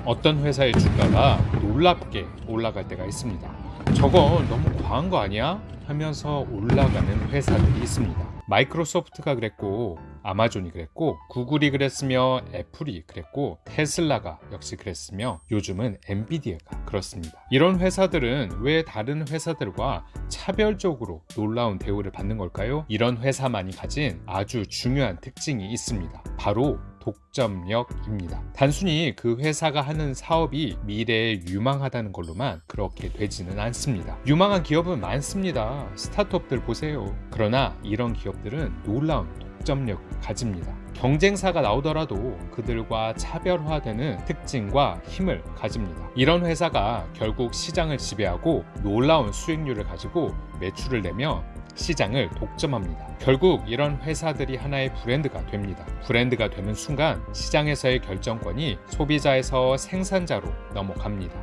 어떤 회사의 주가가 놀랍게 올라갈 때가 있습니다. 저건 너무 과한 거 아니야? 하면서 올라가는 회사들이 있습니다. 마이크로소프트가 그랬고, 아마존이 그랬고, 구글이 그랬으며, 애플이 그랬고, 테슬라가 역시 그랬으며, 요즘은 엔비디아가 그렇습니다. 이런 회사들은 왜 다른 회사들과 차별적으로 놀라운 대우를 받는 걸까요? 이런 회사만이 가진 아주 중요한 특징이 있습니다. 바로 독점력입니다. 단순히 그 회사가 하는 사업이 미래에 유망하다는 걸로만 그렇게 되지는 않습니다. 유망한 기업은 많습니다. 스타트업들 보세요. 그러나 이런 기업들은 놀라운 독점력을 가집니다. 경쟁사가 나오더라도 그들과 차별화되는 특징과 힘을 가집니다. 이런 회사가 결국 시장을 지배하고 놀라운 수익률을 가지고 매출을 내며 시장을 독점합니다. 결국 이런 회사들이 하나의 브랜드가 됩니다. 브랜드가 되는 순간 시장에서의 결정권이 소비자에서 생산자로 넘어갑니다.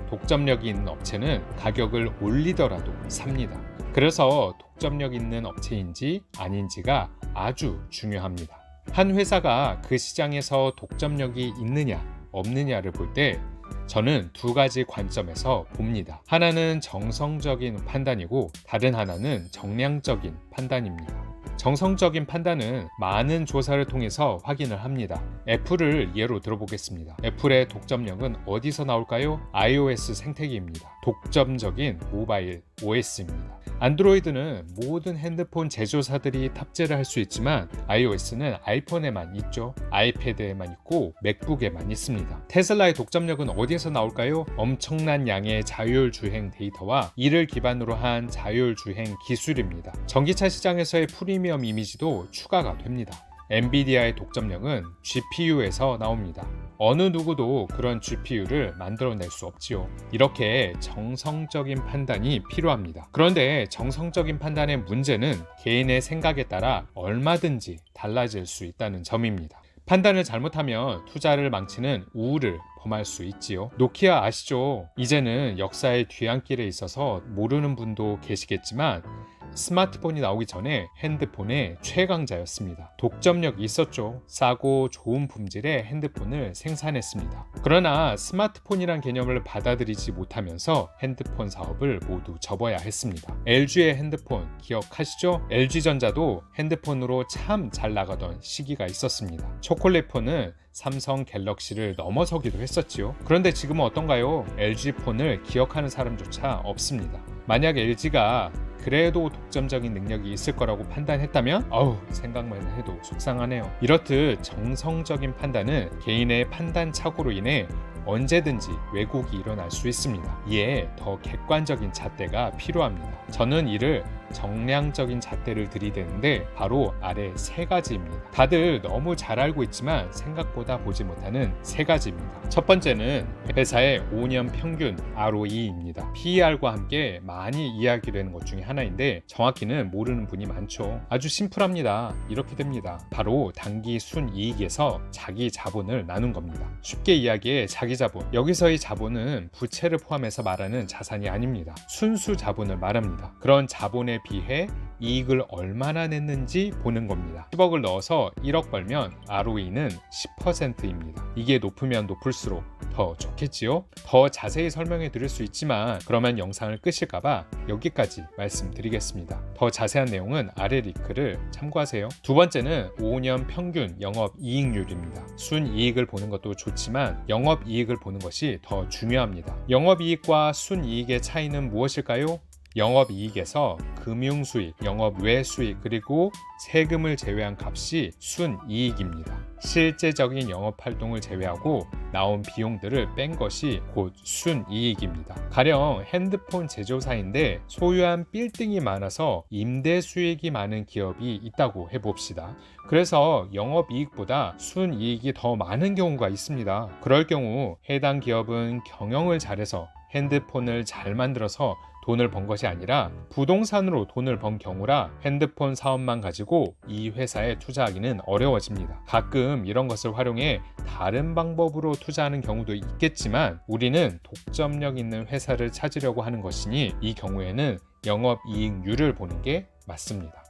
독점력이 있는 업체는 가격을 올리더라도 삽니다. 그래서 독점력 있는 업체인지 아닌지가 아주 중요합니다. 한 회사가 그 시장에서 독점력이 있느냐 없느냐를 볼 때 저는 두 가지 관점에서 봅니다. 하나는 정성적인 판단이고 다른 하나는 정량적인 판단입니다. 정성적인 판단은 많은 조사를 통해서 확인을 합니다. 애플을 예로 들어보겠습니다. 애플의 독점력은 어디서 나올까요? iOS 생태계입니다. 독점적인 모바일 OS입니다. 안드로이드는 모든 핸드폰 제조사들이 탑재를 할 수 있지만 iOS는 아이폰에만 있죠. 아이패드에만 있고 맥북에만 있습니다. 테슬라의 독점력은 어디에서 나올까요? 엄청난 양의 자율주행 데이터와 이를 기반으로 한 자율주행 기술입니다. 전기차 시장에서의 프리미엄 이미지도 추가가 됩니다. 엔비디아의 독점력은 GPU에서 나옵니다. 어느 누구도 그런 GPU를 만들어낼 수 없지요. 이렇게 정성적인 판단이 필요합니다. 그런데 정성적인 판단의 문제는 개인의 생각에 따라 얼마든지 달라질 수 있다는 점입니다. 판단을 잘못하면 투자를 망치는 우울을 범할 수 있지요. 노키아 아시죠? 이제는 역사의 뒤안길에 있어서 모르는 분도 계시겠지만 스마트폰이 나오기 전에 핸드폰의 최강자였습니다. 독점력이 있었죠. 싸고 좋은 품질의 핸드폰을 생산했습니다. 그러나 스마트폰이란 개념을 받아들이지 못하면서 핸드폰 사업을 모두 접어야 했습니다. LG의 핸드폰 기억하시죠? LG전자도 핸드폰으로 참 잘 나가던 시기가 있었습니다. 초콜릿폰은 삼성 갤럭시를 넘어서기도 했었지요. 그런데 지금은 어떤가요? LG폰을 기억하는 사람조차 없습니다. 만약 LG가 그래도 독점적인 능력이 있을 거라고 판단했다면 생각만 해도 속상하네요. 이렇듯 정성적인 판단은 개인의 판단 착오로 인해 언제든지 왜곡이 일어날 수 있습니다. 이에 더 객관적인 잣대가 필요합니다. 저는 이를 정량적인 잣대를 들이대는데 바로 아래 세 가지입니다. 다들 너무 잘 알고 있지만 생각보다 보지 못하는 세 가지입니다. 첫 번째는 회사의 5년 평균 ROE입니다. PER과 함께 많이 이야기되는 것 중에 하나인데 정확히는 모르는 분이 많죠. 아주 심플합니다. 이렇게 됩니다. 바로 단기 순이익에서 자기 자본을 나눈 겁니다. 쉽게 이야기해 자기 자본. 여기서의 자본은 부채를 포함해서 말하는 자산이 아닙니다. 순수 자본을 말합니다. 그런 자본에 비해 이익을 얼마나 냈는지 보는 겁니다. 10억을 넣어서 1억 벌면 ROE는 10%입니다. 이게 높으면 높을수록 더 좋겠지요? 더 자세히 설명해 드릴 수 있지만 그러면 영상을 끄실까봐 여기까지 말씀드리겠습니다. 더 자세한 내용은 아래 링크를 참고하세요. 두 번째는 5년 평균 영업이익률입니다. 순이익을 보는 것도 좋지만 영업이익을 보는 것이 더 중요합니다. 영업이익과 순이익의 차이는 무엇일까요? 영업이익에서 금융수익, 영업외수익, 그리고 세금을 제외한 값이 순이익입니다. 실제적인 영업활동을 제외하고 나온 비용들을 뺀 것이 곧 순이익입니다. 가령 핸드폰 제조사인데 소유한 빌딩이 많아서 임대 수익이 많은 기업이 있다고 해봅시다. 그래서 영업이익보다 순이익이 더 많은 경우가 있습니다. 그럴 경우 해당 기업은 경영을 잘해서 핸드폰을 잘 만들어서 돈을 번 것이 아니라 부동산으로 돈을 번 경우라 핸드폰 사업만 가지고 이 회사에 투자하기는 어려워집니다. 가끔 이런 것을 활용해 다른 방법으로 투자하는 경우도 있겠지만 우리는 독점력 있는 회사를 찾으려고 하는 것이니 이 경우에는 영업이익률을 보는 게 맞습니다.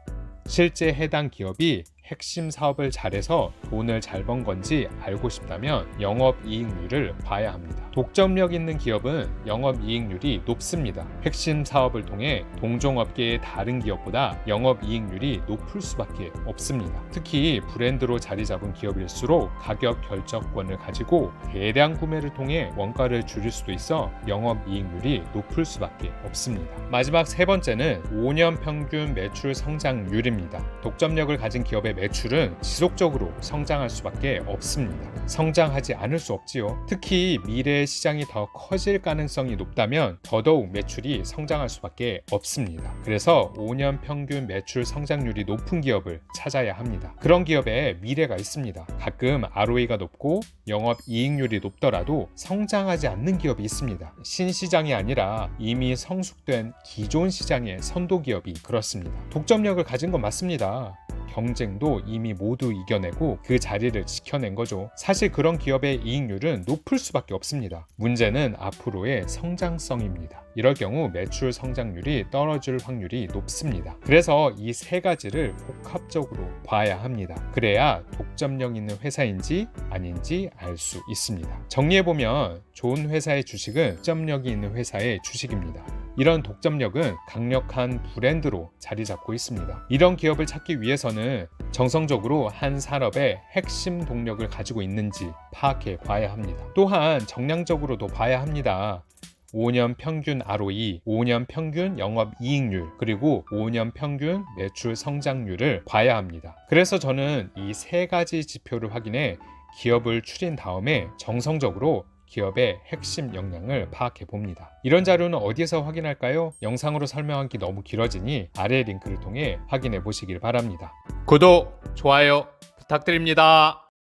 실제 해당 기업이 핵심 사업을 잘해서 돈을 잘 번 건지 알고 싶다면 영업이익률을 봐야 합니다. 독점력 있는 기업은 영업이익률이 높습니다. 핵심 사업을 통해 동종업계의 다른 기업보다 영업이익률이 높을 수밖에 없습니다. 특히 브랜드로 자리 잡은 기업일수록 가격 결정권을 가지고 대량 구매를 통해 원가를 줄일 수도 있어 영업이익률이 높을 수밖에 없습니다. 마지막 세 번째는 5년 평균 매출 성장률입니다. 독점력을 가진 기업의 매출은 지속적으로 성장할 수밖에 없습니다. 성장하지 않을 수 없지요. 특히 미래의 시장이 더 커질 가능성이 높다면 더더욱 매출이 성장할 수밖에 없습니다. 그래서 5년 평균 매출 성장률이 높은 기업을 찾아야 합니다. 그런 기업에 미래가 있습니다. 가끔 ROE가 높고 영업이익률이 높더라도 성장하지 않는 기업이 있습니다. 신시장이 아니라 이미 성숙된 기존 시장의 선도 기업이 그렇습니다. 독점력을 가진 건 맞습니다. 경쟁도 이미 모두 이겨내고 그 자리를 지켜낸 거죠. 사실 그런 기업의 이익률은 높을 수밖에 없습니다. 문제는 앞으로의 성장성입니다. 이럴 경우 매출 성장률이 떨어질 확률이 높습니다. 그래서 이 세 가지를 복합적으로 봐야 합니다. 그래야 독점력 있는 회사인지 아닌지 알 수 있습니다. 정리해보면 좋은 회사의 주식은 독점력이 있는 회사의 주식입니다. 이런 독점력은 강력한 브랜드로 자리 잡고 있습니다. 이런 기업을 찾기 위해서는 정성적으로 한 산업의 핵심 동력을 가지고 있는지 파악해 봐야 합니다. 또한 정량적으로도 봐야 합니다. 5년 평균 ROE, 5년 평균 영업이익률, 그리고 5년 평균 매출 성장률을 봐야 합니다. 그래서 저는 이 세 가지 지표를 확인해 기업을 추린 다음에 정성적으로 기업의 핵심 역량을 파악해 봅니다. 이런 자료는 어디에서 확인할까요? 영상으로 설명하기 너무 길어지니 아래 링크를 통해 확인해 보시길 바랍니다. 구독, 좋아요 부탁드립니다.